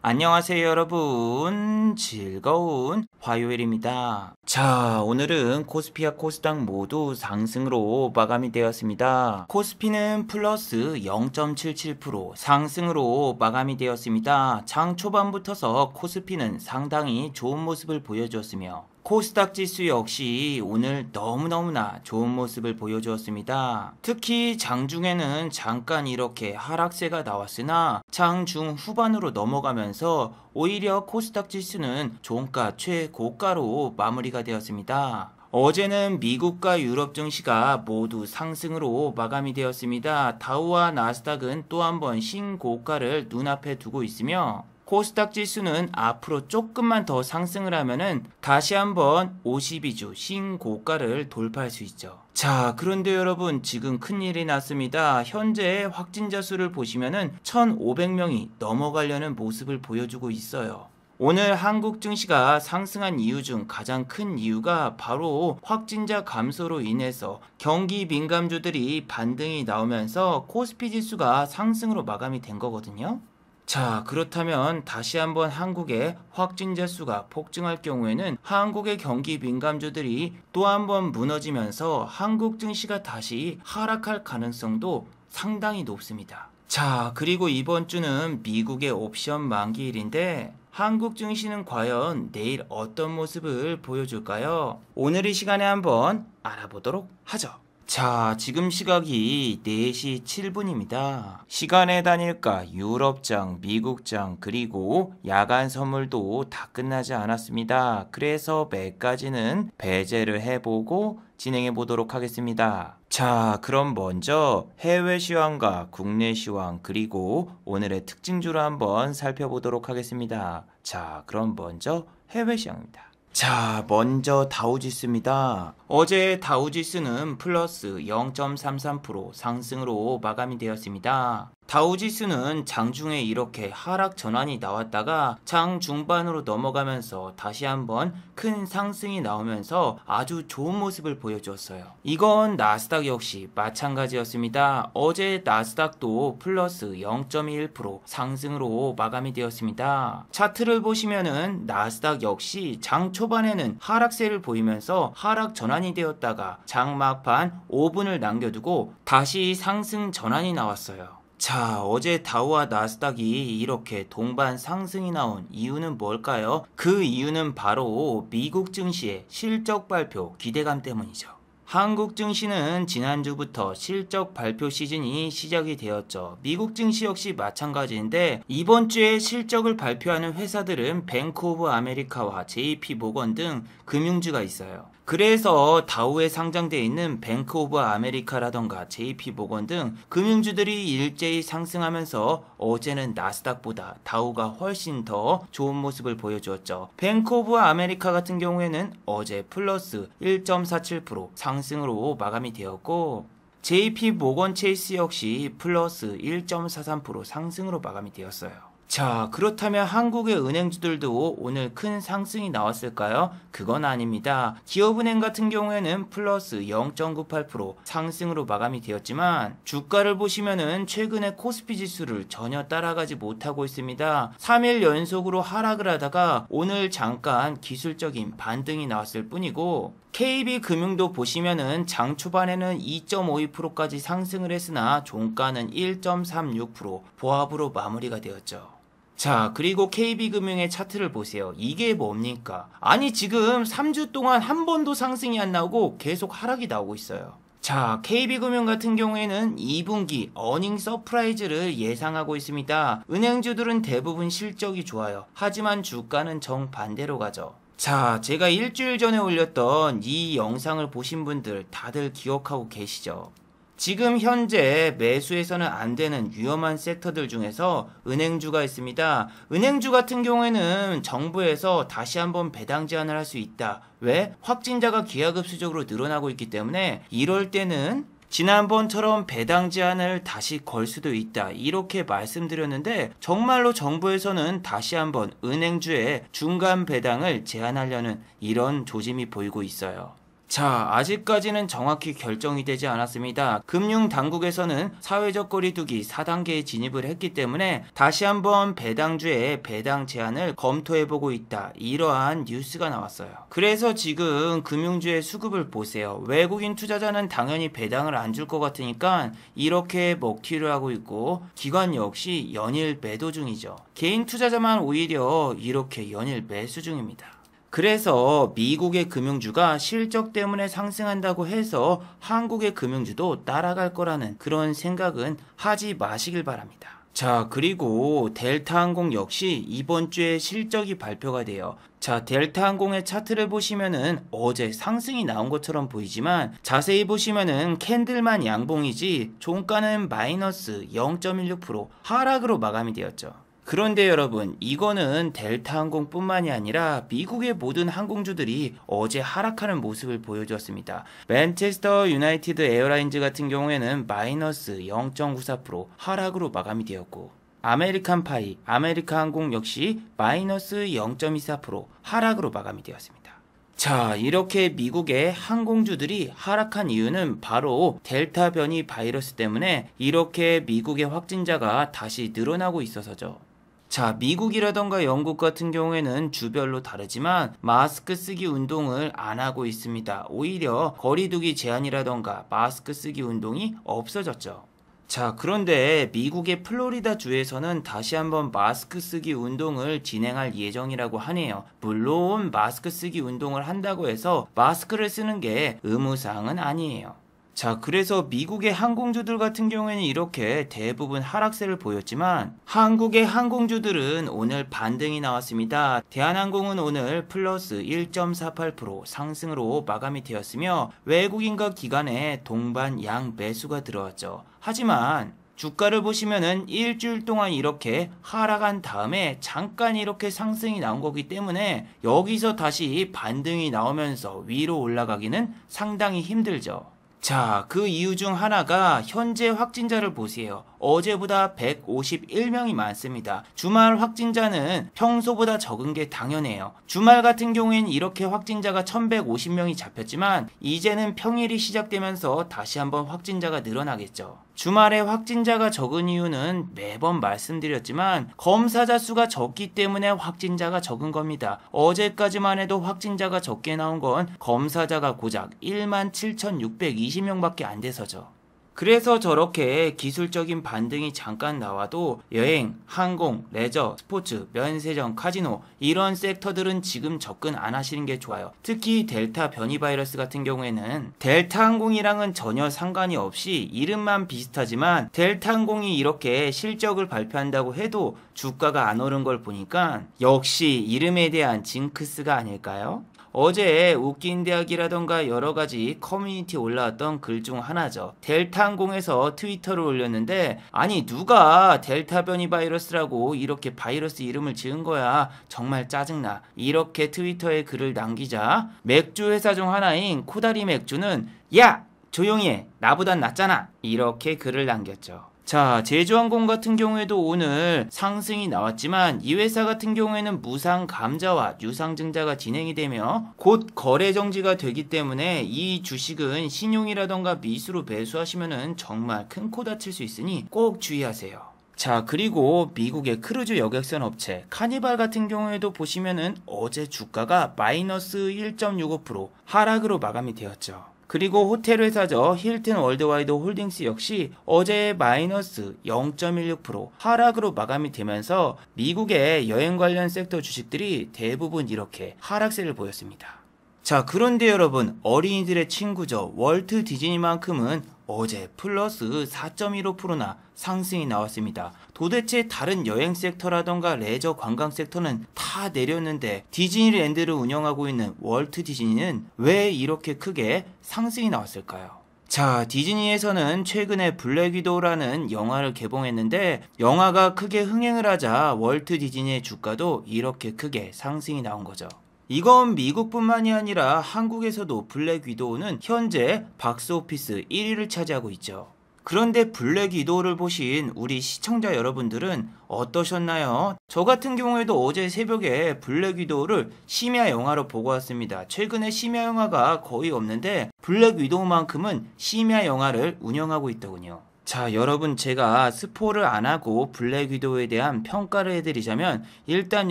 안녕하세요 여러분, 즐거운 화요일입니다. 자, 오늘은 코스피와 코스닥 모두 상승으로 마감이 되었습니다. 코스피는 플러스 0.77% 상승으로 마감이 되었습니다. 장 초반부터서 코스피는 상당히 좋은 모습을 보여주었으며 코스닥 지수 역시 오늘 너무너무나 좋은 모습을 보여주었습니다. 특히 장중에는 잠깐 이렇게 하락세가 나왔으나 장중 후반으로 넘어가면서 오히려 코스닥 지수는 종가 최고가로 마무리가 되었습니다. 어제는 미국과 유럽 증시가 모두 상승으로 마감이 되었습니다. 다우와 나스닥은 또 한 번 신고가를 눈앞에 두고 있으며 코스닥 지수는 앞으로 조금만 더 상승을 하면은 다시 한번 52주 신고가를 돌파할 수 있죠. 자, 그런데 여러분, 지금 큰일이 났습니다. 현재 확진자 수를 보시면은 1,500명이 넘어가려는 모습을 보여주고 있어요. 오늘 한국 증시가 상승한 이유 중 가장 큰 이유가 바로 확진자 감소로 인해서 경기 민감주들이 반등이 나오면서 코스피 지수가 상승으로 마감이 된 거거든요. 자, 그렇다면 다시 한번 한국의 확진자 수가 폭증할 경우에는 한국의 경기 민감주들이 또 한번 무너지면서 한국 증시가 다시 하락할 가능성도 상당히 높습니다. 자, 그리고 이번 주는 미국의 옵션 만기일인데 한국 증시는 과연 내일 어떤 모습을 보여줄까요? 오늘 이 시간에 한번 알아보도록 하죠. 자, 지금 시각이 4시 7분입니다. 시간의 단일가, 유럽장, 미국장, 그리고 야간 선물도 다 끝나지 않았습니다. 그래서 몇 가지는 배제를 해보고 진행해 보도록 하겠습니다. 자, 그럼 먼저 해외 시황과 국내 시황 그리고 오늘의 특징주를 한번 살펴보도록 하겠습니다. 자, 그럼 먼저 해외 시황입니다. 자, 먼저 다우지수입니다. 어제 다우지수는 플러스 0.33% 상승으로 마감이 되었습니다. 다우지수는 장중에 이렇게 하락 전환이 나왔다가 장 중반으로 넘어가면서 다시 한번 큰 상승이 나오면서 아주 좋은 모습을 보여주었어요. 이건 나스닥 역시 마찬가지였습니다. 어제 나스닥도 플러스 0.1% 상승으로 마감이 되었습니다. 차트를 보시면은 나스닥 역시 장 초반에는 하락세를 보이면서 하락 전환이 되었다가 장 막판 5분을 남겨두고 다시 상승 전환이 나왔어요. 자, 어제 다우와 나스닥이 이렇게 동반 상승이 나온 이유는 뭘까요? 그 이유는 바로 미국 증시의 실적 발표 기대감 때문이죠. 한국 증시는 지난주부터 실적 발표 시즌이 시작이 되었죠. 미국 증시 역시 마찬가지인데 이번 주에 실적을 발표하는 회사들은 뱅크 오브 아메리카와 JP 모건 등 금융주가 있어요. 그래서 다우에 상장되어 있는 뱅크 오브 아메리카라던가 JP 모건 등 금융주들이 일제히 상승하면서 어제는 나스닥보다 다우가 훨씬 더 좋은 모습을 보여주었죠. 뱅크 오브 아메리카 같은 경우에는 어제 플러스 1.47% 상승으로 마감이 되었고 JP 모건 체이스 역시 플러스 1.43% 상승으로 마감이 되었어요. 자, 그렇다면 한국의 은행주들도 오늘 큰 상승이 나왔을까요? 그건 아닙니다. 기업은행 같은 경우에는 플러스 0.98% 상승으로 마감이 되었지만 주가를 보시면은 최근에 코스피 지수를 전혀 따라가지 못하고 있습니다. 3일 연속으로 하락을 하다가 오늘 잠깐 기술적인 반등이 나왔을 뿐이고 KB금융도 보시면은 장 초반에는 2.52%까지 상승을 했으나 종가는 1.36% 보합으로 마무리가 되었죠. 자, 그리고 KB금융의 차트를 보세요. 이게 뭡니까? 아니, 지금 3주 동안 한 번도 상승이 안 나오고 계속 하락이 나오고 있어요. 자, KB금융 같은 경우에는 2분기 어닝 서프라이즈를 예상하고 있습니다. 은행주들은 대부분 실적이 좋아요. 하지만 주가는 정반대로 가죠. 자, 제가 일주일 전에 올렸던 이 영상을 보신 분들 다들 기억하고 계시죠? 지금 현재 매수해서는 안 되는 위험한 섹터들 중에서 은행주가 있습니다. 은행주 같은 경우에는 정부에서 다시 한번 배당 제한을 할 수 있다. 왜? 확진자가 기하급수적으로 늘어나고 있기 때문에 이럴 때는 지난번처럼 배당 제한을 다시 걸 수도 있다. 이렇게 말씀드렸는데 정말로 정부에서는 다시 한번 은행주의 중간 배당을 제한하려는 이런 조짐이 보이고 있어요. 자, 아직까지는 정확히 결정이 되지 않았습니다. 금융당국에서는 사회적 거리두기 4단계에 진입을 했기 때문에 다시 한번 배당주의 배당 제한을 검토해보고 있다. 이러한 뉴스가 나왔어요. 그래서 지금 금융주의 수급을 보세요. 외국인 투자자는 당연히 배당을 안 줄 것 같으니까 이렇게 먹튀를 하고 있고, 기관 역시 연일 매도 중이죠. 개인 투자자만 오히려 이렇게 연일 매수 중입니다. 그래서 미국의 금융주가 실적 때문에 상승한다고 해서 한국의 금융주도 따라갈 거라는 그런 생각은 하지 마시길 바랍니다. 자, 그리고 델타항공 역시 이번 주에 실적이 발표가 돼요. 자, 델타항공의 차트를 보시면은 어제 상승이 나온 것처럼 보이지만 자세히 보시면은 캔들만 양봉이지 종가는 마이너스 0.16% 하락으로 마감이 되었죠. 그런데 여러분, 이거는 델타항공 뿐만이 아니라 미국의 모든 항공주들이 어제 하락하는 모습을 보여주었습니다. 맨체스터 유나이티드 에어라인즈 같은 경우에는 마이너스 0.94% 하락으로 마감이 되었고, 아메리칸 파이, 아메리카 항공 역시 마이너스 0.24% 하락으로 마감이 되었습니다. 자, 이렇게 미국의 항공주들이 하락한 이유는 바로 델타 변이 바이러스 때문에 이렇게 미국의 확진자가 다시 늘어나고 있어서죠. 자, 미국이라던가 영국 같은 경우에는 주별로 다르지만 마스크 쓰기 운동을 안 하고 있습니다. 오히려 거리두기 제한이라던가 마스크 쓰기 운동이 없어졌죠. 자, 그런데 미국의 플로리다 주에서는 다시 한번 마스크 쓰기 운동을 진행할 예정이라고 하네요. 물론 마스크 쓰기 운동을 한다고 해서 마스크를 쓰는 게 의무사항은 아니에요. 자, 그래서 미국의 항공주들 같은 경우에는 이렇게 대부분 하락세를 보였지만 한국의 항공주들은 오늘 반등이 나왔습니다. 대한항공은 오늘 플러스 1.48% 상승으로 마감이 되었으며 외국인과 기관의 동반 양 매수가 들어왔죠. 하지만 주가를 보시면은 일주일 동안 이렇게 하락한 다음에 잠깐 이렇게 상승이 나온 거기 때문에 여기서 다시 반등이 나오면서 위로 올라가기는 상당히 힘들죠. 자, 그 이유 중 하나가 현재 확진자를 보세요. 어제보다 151명이 많습니다. 주말 확진자는 평소보다 적은 게 당연해요. 주말 같은 경우에는 이렇게 확진자가 1150명이 잡혔지만 이제는 평일이 시작되면서 다시 한번 확진자가 늘어나겠죠. 주말에 확진자가 적은 이유는 매번 말씀드렸지만 검사자 수가 적기 때문에 확진자가 적은 겁니다. 어제까지만 해도 확진자가 적게 나온 건 검사자가 고작 17,620명밖에 안 돼서죠. 그래서 저렇게 기술적인 반등이 잠깐 나와도 여행, 항공, 레저, 스포츠, 면세점, 카지노 이런 섹터들은 지금 접근 안 하시는 게 좋아요. 특히 델타 변이 바이러스 같은 경우에는 델타 항공이랑은 전혀 상관이 없이 이름만 비슷하지만 델타 항공이 이렇게 실적을 발표한다고 해도 주가가 안 오른 걸 보니까 역시 이름에 대한 징크스가 아닐까요? 어제 웃긴 대학이라던가 여러가지 커뮤니티에 올라왔던 글 중 하나죠. 델타항공에서 트위터를 올렸는데 아니 누가 델타 변이 바이러스라고 이렇게 바이러스 이름을 지은 거야. 정말 짜증나. 이렇게 트위터에 글을 남기자 맥주 회사 중 하나인 코다리 맥주는 야! 조용히 해. 나보단 낫잖아. 이렇게 글을 남겼죠. 자, 제주항공 같은 경우에도 오늘 상승이 나왔지만 이 회사 같은 경우에는 무상 감자와 유상증자가 진행이 되며 곧 거래 정지가 되기 때문에 이 주식은 신용이라던가 미수로 매수하시면은 정말 큰 코 다칠 수 있으니 꼭 주의하세요. 자, 그리고 미국의 크루즈 여객선 업체 카니발 같은 경우에도 보시면은 어제 주가가 마이너스 1.65% 하락으로 마감이 되었죠. 그리고 호텔 회사죠. 힐튼 월드와이드 홀딩스 역시 어제 마이너스 0.16% 하락으로 마감이 되면서 미국의 여행 관련 섹터 주식들이 대부분 이렇게 하락세를 보였습니다. 자, 그런데 여러분, 어린이들의 친구죠. 월트 디즈니만큼은 어제 플러스 4.15%나 상승이 나왔습니다. 도대체 다른 여행 섹터라던가 레저 관광 섹터는 다 내렸는데 디즈니랜드를 운영하고 있는 월트 디즈니는 왜 이렇게 크게 상승이 나왔을까요? 자, 디즈니에서는 최근에 블랙 위도우라는 영화를 개봉했는데 영화가 크게 흥행을 하자 월트 디즈니의 주가도 이렇게 크게 상승이 나온 거죠. 이건 미국뿐만이 아니라 한국에서도 블랙 위도우는 현재 박스오피스 1위를 차지하고 있죠. 그런데 블랙 위도우를 보신 우리 시청자 여러분들은 어떠셨나요? 저 같은 경우에도 어제 새벽에 블랙 위도우를 심야 영화로 보고 왔습니다. 최근에 심야 영화가 거의 없는데 블랙 위도우만큼은 심야 영화를 운영하고 있더군요. 자, 여러분, 제가 스포를 안 하고 블랙 위도우에 대한 평가를 해드리자면 일단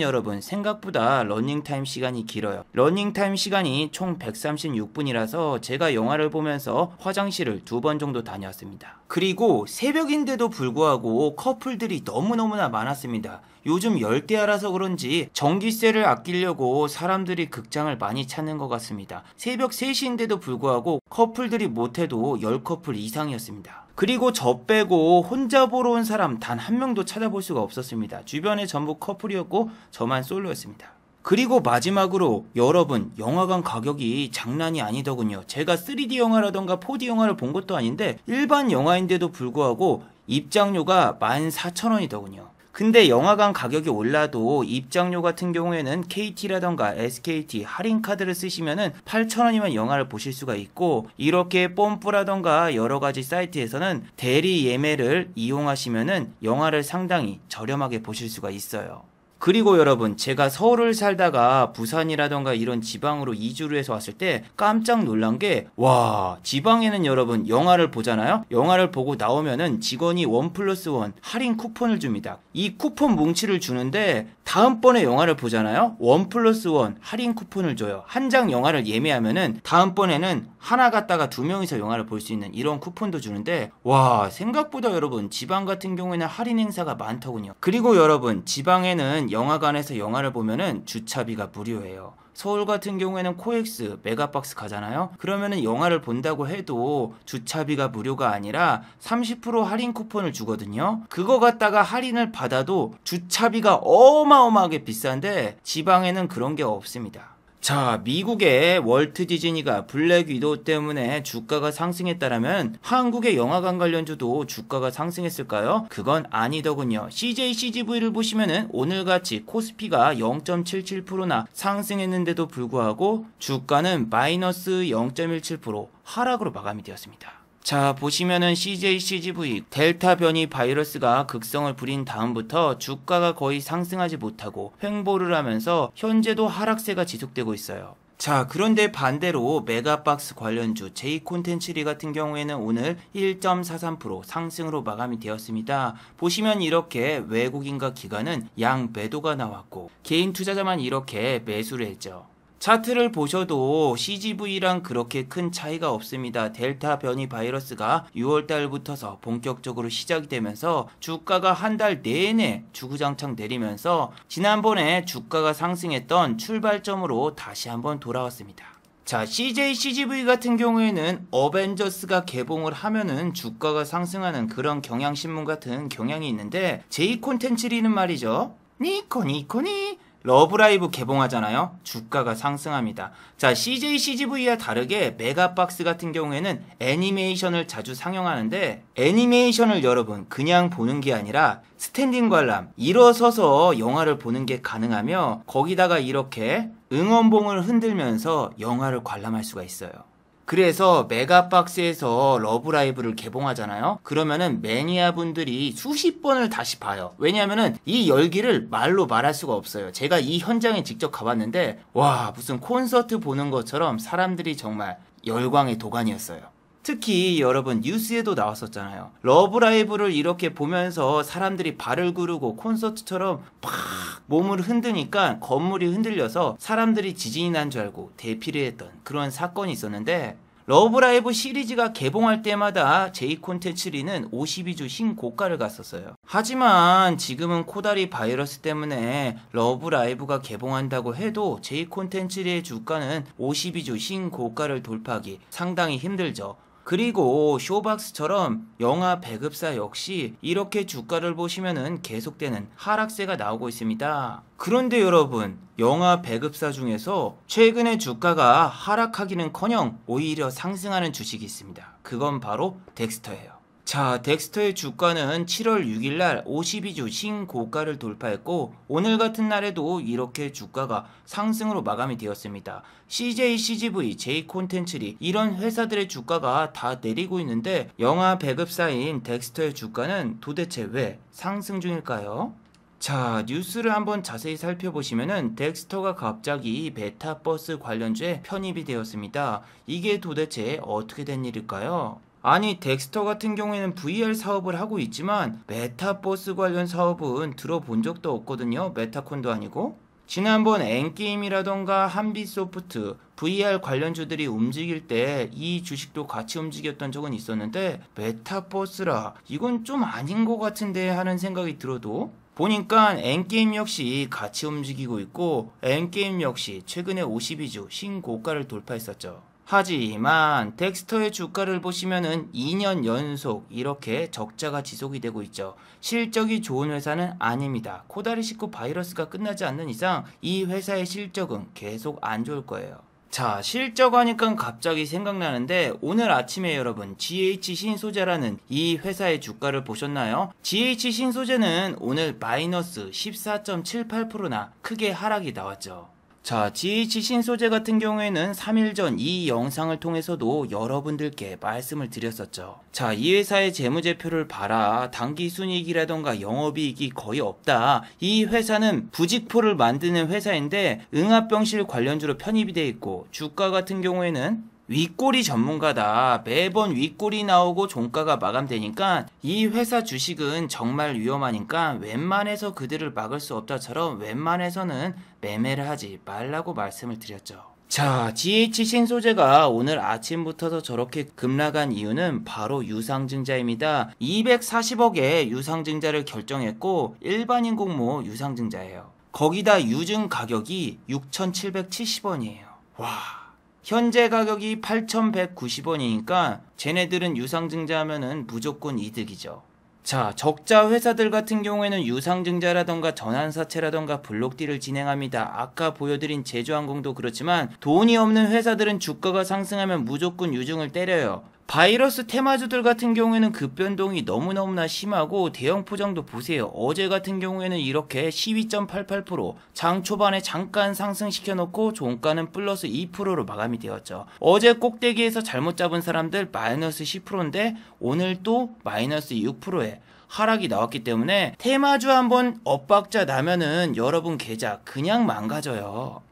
여러분, 생각보다 러닝타임 시간이 길어요. 러닝타임 시간이 총 136분이라서 제가 영화를 보면서 화장실을 2번 정도 다녀왔습니다. 그리고 새벽인데도 불구하고 커플들이 너무너무나 많았습니다. 요즘 열대야라서 그런지 전기세를 아끼려고 사람들이 극장을 많이 찾는 것 같습니다. 새벽 3시인데도 불구하고 커플들이 못해도 10커플 이상이었습니다. 그리고 저 빼고 혼자 보러 온 사람 단 한 명도 찾아볼 수가 없었습니다. 주변에 전부 커플이었고 저만 솔로였습니다. 그리고 마지막으로 여러분, 영화관 가격이 장난이 아니더군요. 제가 3D 영화라던가 4D 영화를 본 것도 아닌데 일반 영화인데도 불구하고 입장료가 14,000원이더군요. 근데 영화관 가격이 올라도 입장료 같은 경우에는 KT라던가 SKT 할인카드를 쓰시면은 8,000원이면 영화를 보실 수가 있고, 이렇게 뽐뿌라던가 여러가지 사이트에서는 대리 예매를 이용하시면은 영화를 상당히 저렴하게 보실 수가 있어요. 그리고 여러분, 제가 서울을 살다가 부산이라던가 이런 지방으로 이주를 해서 왔을 때 깜짝 놀란 게, 와, 지방에는 여러분 영화를 보잖아요? 영화를 보고 나오면은 직원이 1+1 할인 쿠폰을 줍니다. 이 쿠폰 뭉치를 주는데 다음번에 영화를 보잖아요? 1+1 할인 쿠폰을 줘요. 한 장 영화를 예매하면은 다음번에는 하나 갖다가 2명이서 영화를 볼 수 있는 이런 쿠폰도 주는데, 와, 생각보다 여러분 지방 같은 경우에는 할인 행사가 많더군요. 그리고 여러분, 지방에는 영화관에서 영화를 보면은 주차비가 무료예요. 서울 같은 경우에는 코엑스, 메가박스 가잖아요? 그러면은 영화를 본다고 해도 주차비가 무료가 아니라 30% 할인 쿠폰을 주거든요? 그거 갖다가 할인을 받아도 주차비가 어마어마하게 비싼데 지방에는 그런 게 없습니다. 자, 미국의 월트 디즈니가 블랙 위도우 때문에 주가가 상승했다라면 한국의 영화관 관련주도 주가가 상승했을까요? 그건 아니더군요. CJCGV를 보시면은 오늘같이 코스피가 0.77%나 상승했는데도 불구하고 주가는 마이너스 0.17% 하락으로 마감이 되었습니다. 자, 보시면은 CJCGV 델타 변이 바이러스가 극성을 부린 다음부터 주가가 거의 상승하지 못하고 횡보를 하면서 현재도 하락세가 지속되고 있어요. 자, 그런데 반대로 메가박스 관련주 J콘텐츠리 같은 경우에는 오늘 1.43% 상승으로 마감이 되었습니다. 보시면 이렇게 외국인과 기관은 양 매도가 나왔고 개인 투자자만 이렇게 매수를 했죠. 차트를 보셔도 CGV랑 그렇게 큰 차이가 없습니다. 델타 변이 바이러스가 6월달부터서 본격적으로 시작이 되면서 주가가 한 달 내내 주구장창 내리면서 지난번에 주가가 상승했던 출발점으로 다시 한번 돌아왔습니다. 자, CJCGV 같은 경우에는 어벤져스가 개봉을 하면은 주가가 상승하는 그런 경향신문 같은 경향이 있는데, J콘텐츠리는 말이죠. 니코니코니 러브라이브 개봉하잖아요. 주가가 상승합니다. 자, CJCGV와 다르게 메가박스 같은 경우에는 애니메이션을 자주 상영하는데, 애니메이션을 여러분 그냥 보는 게 아니라 스탠딩 관람, 일어서서 영화를 보는 게 가능하며 거기다가 이렇게 응원봉을 흔들면서 영화를 관람할 수가 있어요. 그래서 메가박스에서 러브라이브를 개봉하잖아요. 그러면은 매니아 분들이 수십 번을 다시 봐요. 왜냐하면은 이 열기를 말로 말할 수가 없어요. 제가 이 현장에 직접 가봤는데, 와, 무슨 콘서트 보는 것처럼 사람들이 정말 열광의 도가니였어요. 특히 여러분 뉴스에도 나왔었잖아요. 러브라이브를 이렇게 보면서 사람들이 발을 구르고 콘서트처럼 팍 몸을 흔드니까 건물이 흔들려서 사람들이 지진이 난 줄 알고 대피를 했던 그런 사건이 있었는데, 러브라이브 시리즈가 개봉할 때마다 J콘텐츠리는 52주 신고가를 갔었어요. 하지만 지금은 코다리 바이러스 때문에 러브라이브가 개봉한다고 해도 J콘텐츠리의 주가는 52주 신고가를 돌파하기 상당히 힘들죠. 그리고 쇼박스처럼 영화 배급사 역시 이렇게 주가를 보시면은 계속되는 하락세가 나오고 있습니다. 그런데 여러분, 영화 배급사 중에서 최근에 주가가 하락하기는커녕 오히려 상승하는 주식이 있습니다. 그건 바로 덱스터예요. 자, 덱스터의 주가는 7월 6일날 52주 신고가를 돌파했고 오늘 같은 날에도 이렇게 주가가 상승으로 마감이 되었습니다. CJ, CGV, J콘텐츠리 이런 회사들의 주가가 다 내리고 있는데 영화 배급사인 덱스터의 주가는 도대체 왜 상승 중일까요? 자, 뉴스를 한번 자세히 살펴보시면은 덱스터가 갑자기 메타버스 관련주에 편입이 되었습니다. 이게 도대체 어떻게 된 일일까요? 아니, 덱스터 같은 경우에는 VR 사업을 하고 있지만 메타버스 관련 사업은 들어본 적도 없거든요. 메타콘도 아니고. 지난번 엔게임이라던가 한빛소프트, VR 관련주들이 움직일 때 이 주식도 같이 움직였던 적은 있었는데 메타버스라 이건 좀 아닌 것 같은데 하는 생각이 들어도 보니까 엔게임 역시 같이 움직이고 있고 엔게임 역시 최근에 52주 신고가를 돌파했었죠. 하지만 덱스터의 주가를 보시면은 2년 연속 이렇게 적자가 지속이 되고 있죠. 실적이 좋은 회사는 아닙니다. 코다리19 바이러스가 끝나지 않는 이상 이 회사의 실적은 계속 안 좋을 거예요. 자, 실적 하니까 갑자기 생각나는데 오늘 아침에 여러분 GH신소재라는 이 회사의 주가를 보셨나요? GH신소재는 오늘 마이너스 14.78%나 크게 하락이 나왔죠. 자, GH신소재 같은 경우에는 3일 전 이 영상을 통해서도 여러분들께 말씀을 드렸었죠. 자, 이 회사의 재무제표를 봐라. 당기순이익이라던가 영업이익이 거의 없다. 이 회사는 부직포를 만드는 회사인데 응압병실 관련주로 편입이 되어 있고 주가 같은 경우에는 윗꼬리 전문가다. 매번 윗꼬리 나오고 종가가 마감되니까 이 회사 주식은 정말 위험하니까 웬만해서 그들을 막을 수 없다처럼 웬만해서는 매매를 하지 말라고 말씀을 드렸죠. 자, GH신소재가 오늘 아침부터 저렇게 급락한 이유는 바로 유상증자입니다. 240억의 유상증자를 결정했고 일반인 공모 유상증자예요. 거기다 유증 가격이 6,770원이에요. 와, 현재 가격이 8,190원이니까 쟤네들은 유상증자하면은 무조건 이득이죠. 자, 적자 회사들 같은 경우에는 유상증자라던가 전환사채라던가 블록딜을 진행합니다. 아까 보여드린 제주항공도 그렇지만 돈이 없는 회사들은 주가가 상승하면 무조건 유증을 때려요. 바이러스 테마주들 같은 경우에는 급변동이 너무너무나 심하고 대형 포장도 보세요. 어제 같은 경우에는 이렇게 12.88% 장 초반에 잠깐 상승시켜 놓고 종가는 플러스 2%로 마감이 되었죠. 어제 꼭대기에서 잘못 잡은 사람들 마이너스 10%인데 오늘 또 마이너스 6%에 하락이 나왔기 때문에 테마주 한번 엇박자 나면은 여러분 계좌 그냥 망가져요.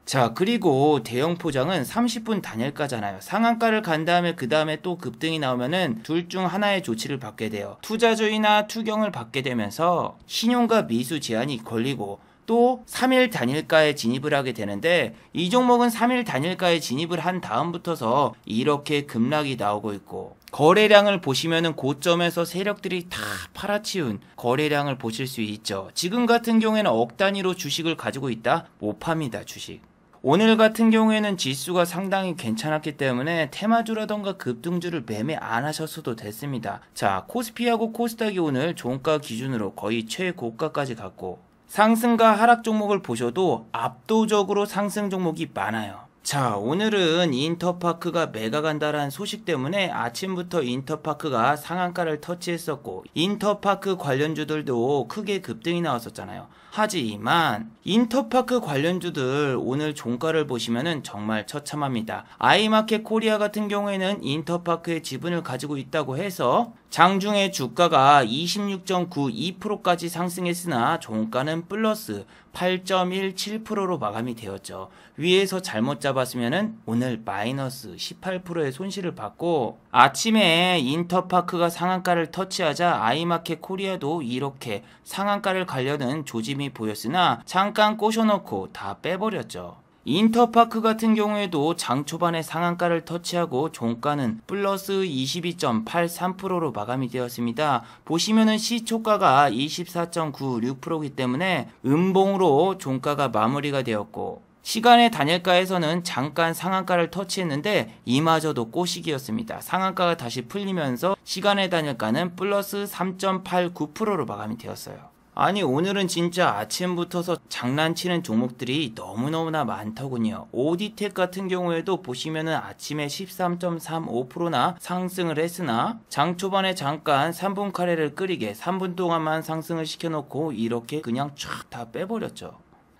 자, 그리고 대형 포장은 30분 단일가잖아요. 상한가를 간 다음에 그 다음에 또 급등이 나오면은 둘 중 하나의 조치를 받게 돼요. 투자주의나 투경을 받게 되면서 신용과 미수 제한이 걸리고 또 3일 단일가에 진입을 하게 되는데 이 종목은 3일 단일가에 진입을 한 다음부터서 이렇게 급락이 나오고 있고 거래량을 보시면은 고점에서 세력들이 다 팔아치운 거래량을 보실 수 있죠. 지금 같은 경우에는 억 단위로 주식을 가지고 있다? 못 팝니다, 주식. 오늘 같은 경우에는 지수가 상당히 괜찮았기 때문에 테마주라던가 급등주를 매매 안 하셨어도 됐습니다. 자, 코스피하고 코스닥이 오늘 종가 기준으로 거의 최고가까지 갔고 상승과 하락 종목을 보셔도 압도적으로 상승 종목이 많아요. 자, 오늘은 인터파크가 매각한다라는 소식 때문에 아침부터 인터파크가 상한가를 터치했었고 인터파크 관련주들도 크게 급등이 나왔었잖아요. 하지만 인터파크 관련주들 오늘 종가를 보시면은 정말 처참합니다. 아이마켓 코리아 같은 경우에는 인터파크의 지분을 가지고 있다고 해서 장중에 주가가 26.92%까지 상승했으나 종가는 플러스 8.17%로 마감이 되었죠. 위에서 잘못 잡았으면은 오늘 마이너스 18%의 손실을 받고 아침에 인터파크가 상한가를 터치하자 아이마켓 코리아도 이렇게 상한가를 가려는 조짐이 보였으나 잠깐 꼬셔놓고 다 빼버렸죠. 인터파크 같은 경우에도 장 초반에 상한가를 터치하고 종가는 플러스 22.83%로 마감이 되었습니다. 보시면은 시초가가 24.96%이기 때문에 음봉으로 종가가 마무리가 되었고 시간의 단일가에서는 잠깐 상한가를 터치했는데 이마저도 꼬시기였습니다. 상한가가 다시 풀리면서 시간의 단일가는 플러스 3.89%로 마감이 되었어요. 아니 오늘은 진짜 아침부터서 장난치는 종목들이 너무너무나 많더군요. 오디텍 같은 경우에도 보시면은 아침에 13.35%나 상승을 했으나 장 초반에 잠깐 3분 카레를 끓이게 3분 동안만 상승을 시켜놓고 이렇게 그냥 쫙 다 빼버렸죠.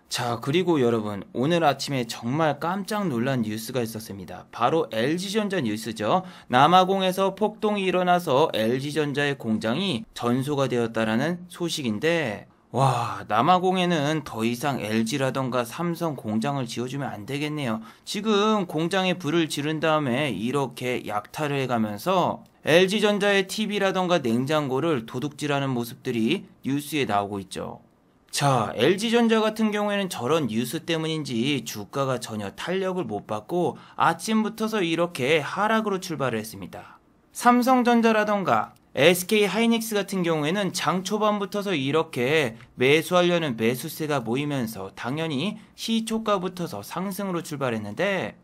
자, 그리고 여러분, 오늘 아침에 정말 깜짝 놀란 뉴스가 있었습니다. 바로 LG전자 뉴스죠. 남아공에서 폭동이 일어나서 LG전자의 공장이 전소가 되었다라는 소식인데, 와, 남아공에는 더 이상 LG라던가 삼성 공장을 지어주면 안 되겠네요. 지금 공장에 불을 지른 다음에 이렇게 약탈을 해가면서 LG전자의 TV라던가 냉장고를 도둑질하는 모습들이 뉴스에 나오고 있죠. 자, LG전자 같은 경우에는 저런 뉴스 때문인지 주가가 전혀 탄력을 못 받고 아침부터서 이렇게 하락으로 출발을 했습니다. 삼성전자라던가 SK하이닉스 같은 경우에는 장 초반부터서 이렇게 매수하려는 매수세가 모이면서 당연히 시초가부터서 상승으로 출발했는데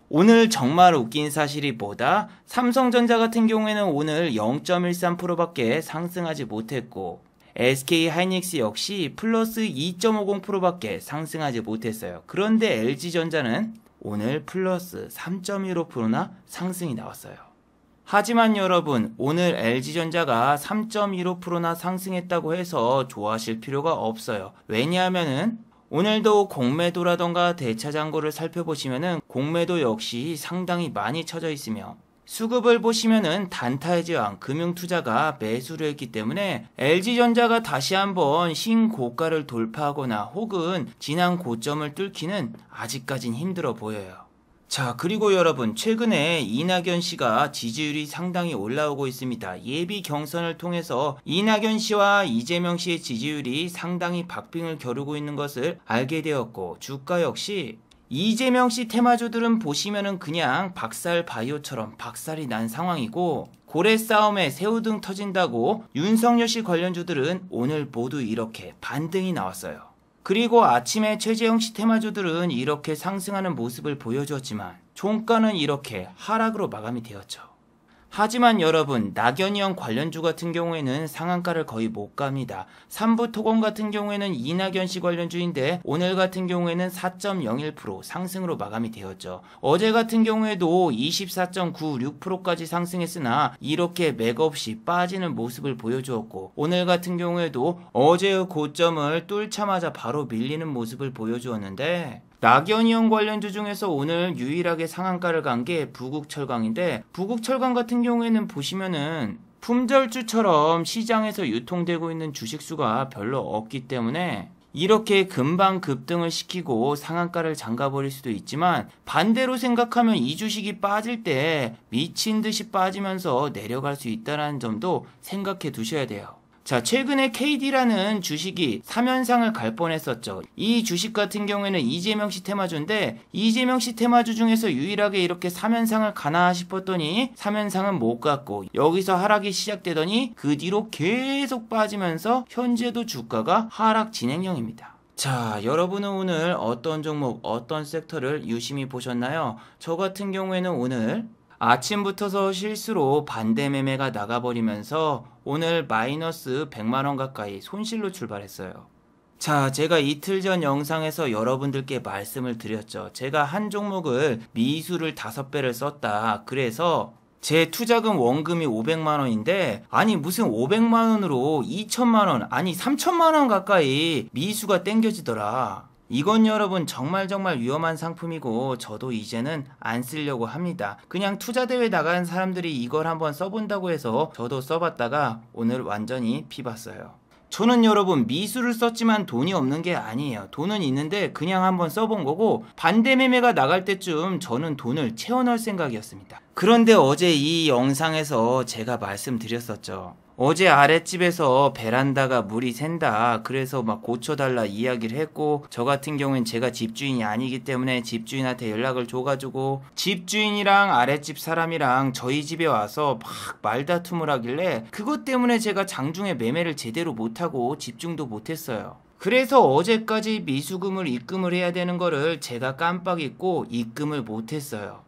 오늘 정말 웃긴 사실이 뭐다? 삼성전자 같은 경우에는 오늘 0.13%밖에 상승하지 못했고 SK하이닉스 역시 플러스 2.50%밖에 상승하지 못했어요. 그런데 LG전자는 오늘 플러스 3.15%나 상승이 나왔어요. 하지만 여러분, 오늘 LG전자가 3.15%나 상승했다고 해서 좋아하실 필요가 없어요. 왜냐하면은 오늘도 공매도라던가 대차장고를 살펴보시면은 공매도 역시 상당히 많이 쳐져 있으며 수급을 보시면은 단타해지왕 금융투자가 매수를 했기 때문에 LG전자가 다시 한번 신고가를 돌파하거나 혹은 지난 고점을 뚫기는 아직까진 힘들어 보여요. 자, 그리고 여러분, 최근에 이낙연 씨가 지지율이 상당히 올라오고 있습니다. 예비 경선을 통해서 이낙연 씨와 이재명 씨의 지지율이 상당히 박빙을 겨루고 있는 것을 알게 되었고 주가 역시 이재명 씨 테마주들은 보시면은 그냥 박살 바이오처럼 박살이 난 상황이고 고래 싸움에 새우등 터진다고 윤석열 씨 관련주들은 오늘 모두 이렇게 반등이 나왔어요. 그리고 아침에 최재형 씨 테마주들은 이렇게 상승하는 모습을 보여주었지만 종가는 이렇게 하락으로 마감이 되었죠. 하지만 여러분, 낙연이 형 관련주 같은 경우에는 상한가를 거의 못 갑니다. 삼부토건 같은 경우에는 이낙연 씨 관련주인데 오늘 같은 경우에는 4.01% 상승으로 마감이 되었죠. 어제 같은 경우에도 24.96%까지 상승했으나 이렇게 맥없이 빠지는 모습을 보여주었고 오늘 같은 경우에도 어제의 고점을 뚫자마자 바로 밀리는 모습을 보여주었는데 낙연이 형 관련주 중에서 오늘 유일하게 상한가를 간 게 부국철강인데 부국철강 같은 경우에는 보시면은 품절주처럼 시장에서 유통되고 있는 주식수가 별로 없기 때문에 이렇게 금방 급등을 시키고 상한가를 잠가버릴 수도 있지만 반대로 생각하면 이 주식이 빠질 때 미친 듯이 빠지면서 내려갈 수 있다는 점도 생각해 두셔야 돼요. 자, 최근에 KD라는 주식이 3연상을 갈 뻔했었죠. 이 주식 같은 경우에는 이재명 씨 테마주인데 이재명 씨 테마주 중에서 유일하게 이렇게 3연상을 가나 싶었더니 3연상은 못 갔고 여기서 하락이 시작되더니 그 뒤로 계속 빠지면서 현재도 주가가 하락 진행형입니다. 자, 여러분은 오늘 어떤 종목, 어떤 섹터를 유심히 보셨나요? 저 같은 경우에는 오늘 아침부터서 실수로 반대 매매가 나가버리면서 오늘 마이너스 100만원 가까이 손실로 출발했어요. 자, 제가 이틀 전 영상에서 여러분들께 말씀을 드렸죠. 제가 한 종목을 미수를 5배를 썼다. 그래서 제 투자금 원금이 500만원인데 아니 무슨 500만원으로 2천만원 아니 3천만원 가까이 미수가 땡겨지더라. 이건 여러분 정말 위험한 상품이고 저도 이제는 안 쓰려고 합니다. 그냥 투자대회 나가는 사람들이 이걸 한번 써본다고 해서 저도 써봤다가 오늘 완전히 피봤어요. 저는 여러분 미수를 썼지만 돈이 없는 게 아니에요. 돈은 있는데 그냥 한번 써본 거고 반대 매매가 나갈 때쯤 저는 돈을 채워넣을 생각이었습니다. 그런데 어제 이 영상에서 제가 말씀드렸었죠. 어제 아랫집에서 베란다가 물이 샌다. 그래서 막 고쳐달라 이야기를 했고 저 같은 경우엔 제가 집주인이 아니기 때문에 집주인한테 연락을 줘가지고 집주인이랑 아랫집 사람이랑 저희 집에 와서 막 말다툼을 하길래 그것 때문에 제가 장중에 매매를 제대로 못하고 집중도 못했어요. 그래서 어제까지 미수금을 입금을 해야 되는 거를 제가 깜빡 잊고 입금을 못했어요.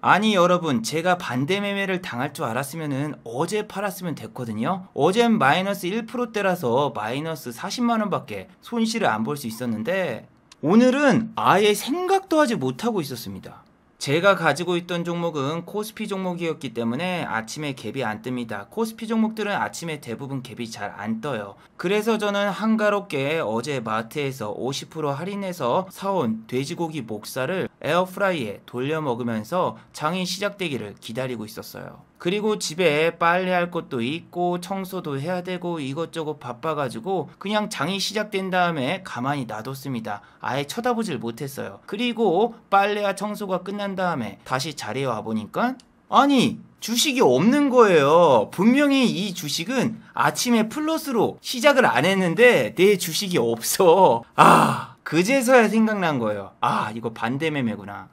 아니 여러분, 제가 반대 매매를 당할 줄 알았으면은 어제 팔았으면 됐거든요. 어젠 마이너스 1%대라서 마이너스 40만원 밖에 손실을 안 볼 수 있었는데 오늘은 아예 생각도 하지 못하고 있었습니다. 제가 가지고 있던 종목은 코스피 종목이었기 때문에 아침에 갭이 안 뜹니다. 코스피 종목들은 아침에 대부분 갭이 잘 안 떠요. 그래서 저는 한가롭게 어제 마트에서 50% 할인해서 사온 돼지고기 목살을 에어프라이에 돌려 먹으면서 장이 시작되기를 기다리고 있었어요. 그리고 집에 빨래할 것도 있고 청소도 해야 되고 이것저것 바빠가지고 그냥 장이 시작된 다음에 가만히 놔뒀습니다. 아예 쳐다보질 못했어요. 그리고 빨래와 청소가 끝난 다음에 다시 자리에 와보니까 아니 주식이 없는 거예요. 분명히 이 주식은 아침에 플러스로 시작을 안 했는데 내 주식이 없어. 그제서야 생각난 거예요. 이거 반대 매매구나.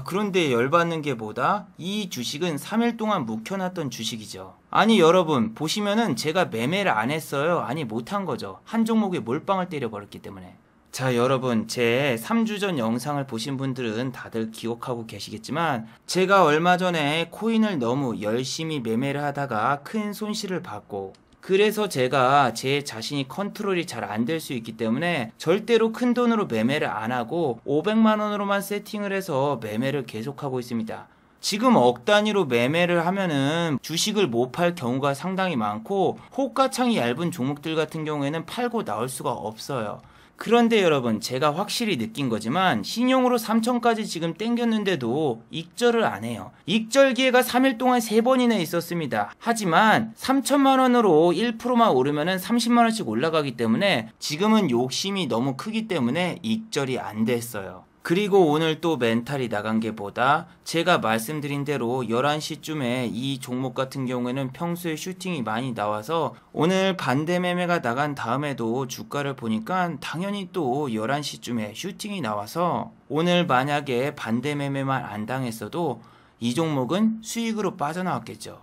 그런데 열받는 게 뭐다? 이 주식은 3일 동안 묵혀놨던 주식이죠. 아니 여러분 보시면은 제가 매매를 안 했어요. 아니 못한 거죠. 한 종목에 몰빵을 때려버렸기 때문에. 자 여러분, 제 3주 전 영상을 보신 분들은 다들 기억하고 계시겠지만 제가 얼마 전에 코인을 너무 열심히 매매를 하다가 큰 손실을 받고, 그래서 제가 제 자신이 컨트롤이 잘 안 될 수 있기 때문에 절대로 큰 돈으로 매매를 안 하고 500만 원으로만 세팅을 해서 매매를 계속하고 있습니다. 지금 억 단위로 매매를 하면은 주식을 못 팔 경우가 상당히 많고 호가창이 얇은 종목들 같은 경우에는 팔고 나올 수가 없어요. 그런데 여러분, 제가 확실히 느낀 거지만 신용으로 3천까지 지금 땡겼는데도 익절을 안 해요. 익절 기회가 3일 동안 3번이나 있었습니다. 하지만 3천만 원으로 1%만 오르면은 30만 원씩 올라가기 때문에 지금은 욕심이 너무 크기 때문에 익절이 안 됐어요. 그리고 오늘 또 멘탈이 나간 게 뭐다? 제가 말씀드린 대로 11시쯤에 이 종목 같은 경우에는 평소에 슈팅이 많이 나와서 오늘 반대 매매가 나간 다음에도 주가를 보니까 당연히 또 11시쯤에 슈팅이 나와서 오늘 만약에 반대 매매만 안 당했어도 이 종목은 수익으로 빠져나왔겠죠.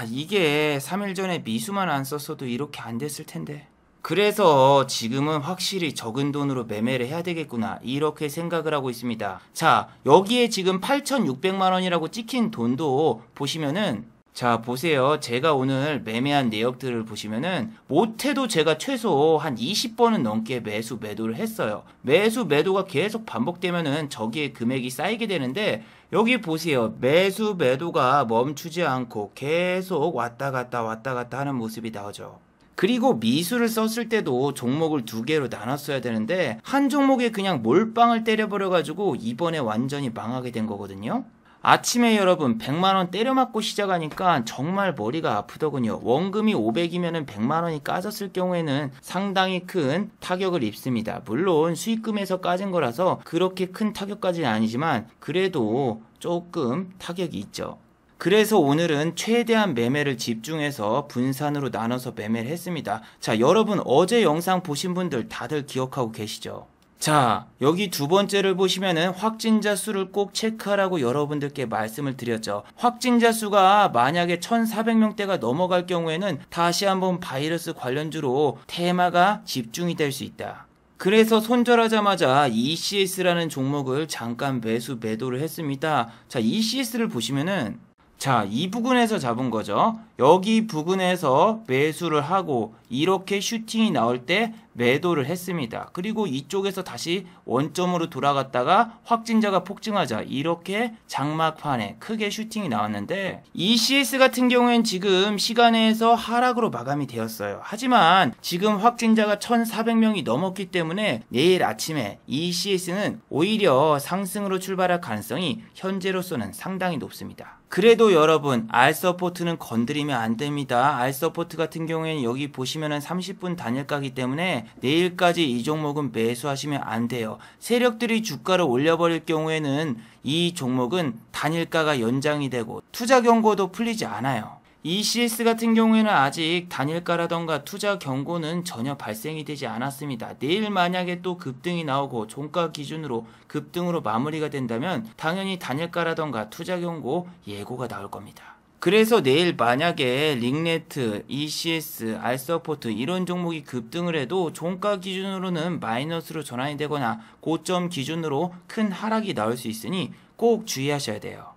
이게 3일 전에 미수만 안 썼어도 이렇게 안 됐을 텐데. 그래서 지금은 확실히 적은 돈으로 매매를 해야 되겠구나 이렇게 생각을 하고 있습니다. 자, 여기에 지금 8,600만 원이라고 찍힌 돈도 보시면은, 자 보세요. 제가 오늘 매매한 내역들을 보시면은 못해도 제가 최소 한 20번은 넘게 매수 매도를 했어요. 매수 매도가 계속 반복되면은 저기에 금액이 쌓이게 되는데 여기 보세요. 매수 매도가 멈추지 않고 계속 왔다 갔다 하는 모습이 나오죠. 그리고 미수를 썼을 때도 종목을 2개로 나눴어야 되는데 한 종목에 그냥 몰빵을 때려버려가지고 이번에 완전히 망하게 된 거거든요. 아침에 여러분 100만원 때려맞고 시작하니까 정말 머리가 아프더군요. 원금이 500이면 100만원이 까졌을 경우에는 상당히 큰 타격을 입습니다. 물론 수익금에서 까진 거라서 그렇게 큰 타격까지는 아니지만 그래도 조금 타격이 있죠. 그래서 오늘은 최대한 매매를 집중해서 분산으로 나눠서 매매를 했습니다. 자, 여러분 어제 영상 보신 분들 다들 기억하고 계시죠? 자, 여기 두 번째를 보시면은 확진자 수를 꼭 체크하라고 여러분들께 말씀을 드렸죠. 확진자 수가 만약에 1,400명대가 넘어갈 경우에는 다시 한번 바이러스 관련주로 테마가 집중이 될 수 있다. 그래서 손절하자마자 ECS라는 종목을 잠깐 매수 매도를 했습니다. 자, ECS를 보시면은 자, 이 부근에서 잡은 거죠. 여기 부근에서 매수를 하고 이렇게 슈팅이 나올 때 매도를 했습니다. 그리고 이쪽에서 다시 원점으로 돌아갔다가 확진자가 폭증하자 이렇게 장막판에 크게 슈팅이 나왔는데 ECS 같은 경우엔 지금 시간에서 하락으로 마감이 되었어요. 하지만 지금 확진자가 1,400명이 넘었기 때문에 내일 아침에 ECS는 오히려 상승으로 출발할 가능성이 현재로서는 상당히 높습니다. 그래도 여러분 알서포트는 건드리면 안 됩니다. 알서포트 같은 경우에는 여기 보시면은 30분 단일가기 때문에 내일까지 이 종목은 매수하시면 안 돼요. 세력들이 주가를 올려버릴 경우에는 이 종목은 단일가가 연장이 되고 투자 경고도 풀리지 않아요. ECS 같은 경우에는 아직 단일가라던가 투자 경고는 전혀 발생이 되지 않았습니다. 내일 만약에 또 급등이 나오고 종가 기준으로 급등으로 마무리가 된다면 당연히 단일가라던가 투자 경고 예고가 나올 겁니다. 그래서 내일 만약에 링네트, ECS, 알서포트 이런 종목이 급등을 해도 종가 기준으로는 마이너스로 전환이 되거나 고점 기준으로 큰 하락이 나올 수 있으니 꼭 주의하셔야 돼요.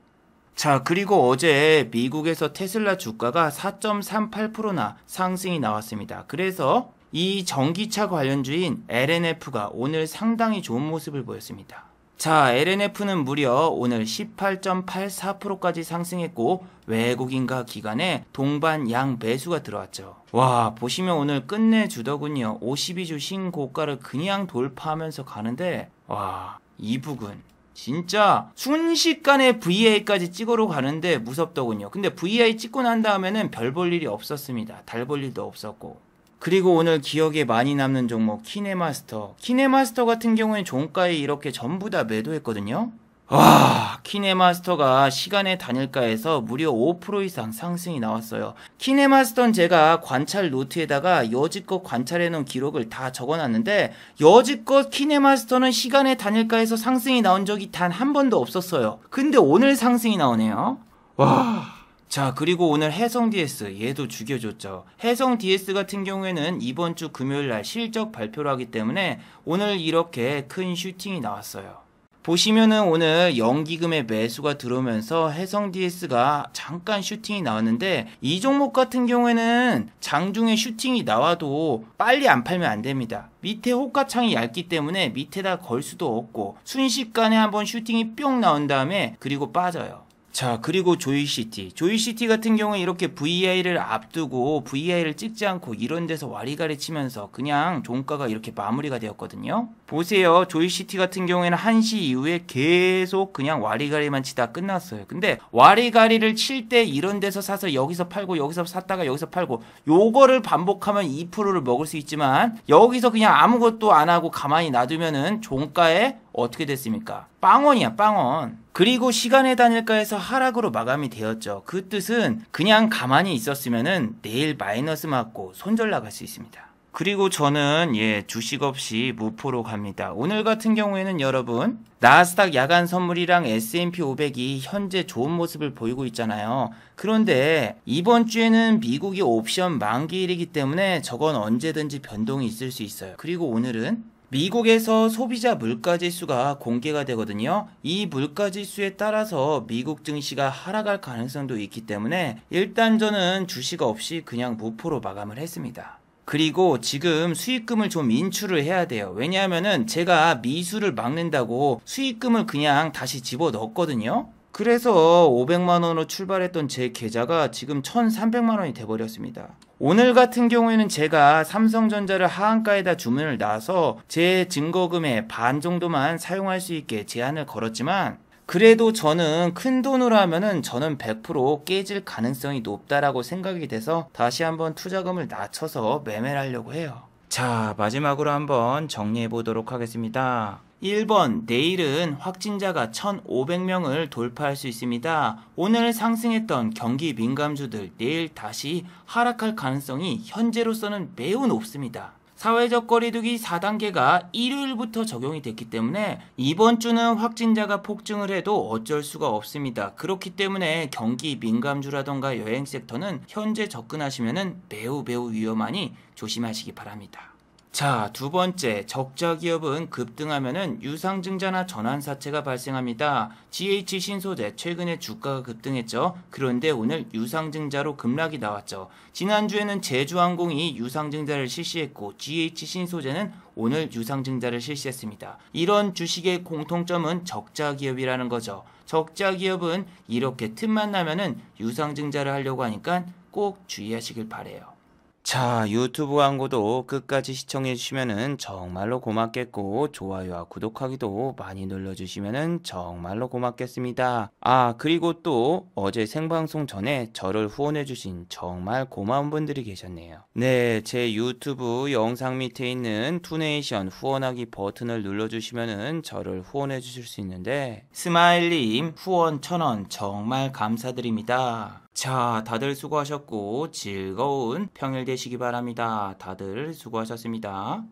자, 그리고 어제 미국에서 테슬라 주가가 4.38%나 상승이 나왔습니다. 그래서 이 전기차 관련주인 LNF가 오늘 상당히 좋은 모습을 보였습니다. 자, LNF는 무려 오늘 18.84%까지 상승했고 외국인과 기관에 동반 양 매수가 들어왔죠. 와, 보시면 오늘 끝내주더군요. 52주 신고가를 그냥 돌파하면서 가는데 와, 이 부분 진짜 순식간에 VI까지 찍으러 가는데 무섭더군요. 근데 VI 찍고 난 다음에는 별 볼 일이 없었습니다. 달 볼 일도 없었고. 그리고 오늘 기억에 많이 남는 종목 키네마스터. 키네마스터 같은 경우에는 종가에 이렇게 전부 다 매도했거든요. 와, 키네마스터가 시간의 단일가에서 무려 5% 이상 상승이 나왔어요. 키네마스터는 제가 관찰 노트에다가 여지껏 관찰해놓은 기록을 다 적어놨는데 여지껏 키네마스터는 시간의 단일가에서 상승이 나온 적이 단 한 번도 없었어요. 근데 오늘 상승이 나오네요. 와. 자, 그리고 오늘 해성DS 얘도 죽여줬죠. 해성DS 같은 경우에는 이번 주 금요일날 실적 발표를 하기 때문에 오늘 이렇게 큰 슈팅이 나왔어요. 보시면은 오늘 연기금의 매수가 들어오면서 해성DS가 잠깐 슈팅이 나왔는데 이 종목 같은 경우에는 장중에 슈팅이 나와도 빨리 안 팔면 안 됩니다. 밑에 호가창이 얇기 때문에 밑에다 걸 수도 없고 순식간에 한번 슈팅이 뿅 나온 다음에 그리고 빠져요. 자, 그리고 조이시티 같은 경우에 이렇게 VI를 앞두고 VI를 찍지 않고 이런 데서 와리가리 치면서 그냥 종가가 이렇게 마무리가 되었거든요. 보세요. 조이시티 같은 경우에는 1시 이후에 계속 그냥 와리가리만 치다 끝났어요. 근데 와리가리를 칠 때 이런 데서 사서 여기서 팔고 여기서 샀다가 여기서 팔고 요거를 반복하면 2%를 먹을 수 있지만 여기서 그냥 아무것도 안 하고 가만히 놔두면은 종가에 어떻게 됐습니까? 빵원이야, 빵원. 그리고 시간의 단일가에서 하락으로 마감이 되었죠. 그 뜻은 그냥 가만히 있었으면은 내일 마이너스 맞고 손절 나갈 수 있습니다. 그리고 저는 주식 없이 무포로 갑니다. 오늘 같은 경우에는 여러분 나스닥 야간 선물이랑 S&P 500이 현재 좋은 모습을 보이고 있잖아요. 그런데 이번 주에는 미국이 옵션 만기일이기 때문에 저건 언제든지 변동이 있을 수 있어요. 그리고 오늘은 미국에서 소비자 물가지수가 공개가 되거든요. 이 물가지수에 따라서 미국 증시가 하락할 가능성도 있기 때문에 일단 저는 주식 없이 그냥 무포로 마감을 했습니다. 그리고 지금 수익금을 좀 인출을 해야 돼요. 왜냐하면은 제가 미수를 막는다고 수익금을 그냥 다시 집어 넣었거든요. 그래서 500만원으로 출발했던 제 계좌가 지금 1300만원이 돼버렸습니다. 오늘 같은 경우에는 제가 삼성전자를 하한가에다 주문을 놔서 제 증거금의 반 정도만 사용할 수 있게 제한을 걸었지만 그래도 저는 큰 돈으로 하면은 저는 100% 깨질 가능성이 높다라고 생각이 돼서 다시 한번 투자금을 낮춰서 매매를 하려고 해요. 자, 마지막으로 한번 정리해 보도록 하겠습니다. 1번, 내일은 확진자가 1,500명을 돌파할 수 있습니다. 오늘 상승했던 경기 민감주들 내일 다시 하락할 가능성이 현재로서는 매우 높습니다. 사회적 거리두기 4단계가 일요일부터 적용이 됐기 때문에 이번 주는 확진자가 폭증을 해도 어쩔 수가 없습니다. 그렇기 때문에 경기 민감주라던가 여행 섹터는 현재 접근하시면 매우 위험하니 조심하시기 바랍니다. 자, 두 번째, 적자 기업은 급등하면은 유상증자나 전환사채가 발생합니다. GH 신소재 최근에 주가가 급등했죠. 그런데 오늘 유상증자로 급락이 나왔죠. 지난주에는 제주항공이 유상증자를 실시했고 GH 신소재는 오늘 유상증자를 실시했습니다. 이런 주식의 공통점은 적자 기업이라는 거죠. 적자 기업은 이렇게 틈만 나면은 유상증자를 하려고 하니까 꼭 주의하시길 바래요. 자, 유튜브 광고도 끝까지 시청해 주시면은 정말로 고맙겠고 좋아요와 구독하기도 많이 눌러주시면은 정말로 고맙겠습니다. 아, 그리고 또 어제 생방송 전에 저를 후원해 주신 정말 고마운 분들이 계셨네요. 네, 제 유튜브 영상 밑에 있는 투네이션 후원하기 버튼을 눌러주시면은 저를 후원해 주실 수 있는데 스마일님 후원 1000원 정말 감사드립니다. 자, 다들 수고하셨고 즐거운 평일 되시기 바랍니다. 다들 수고하셨습니다.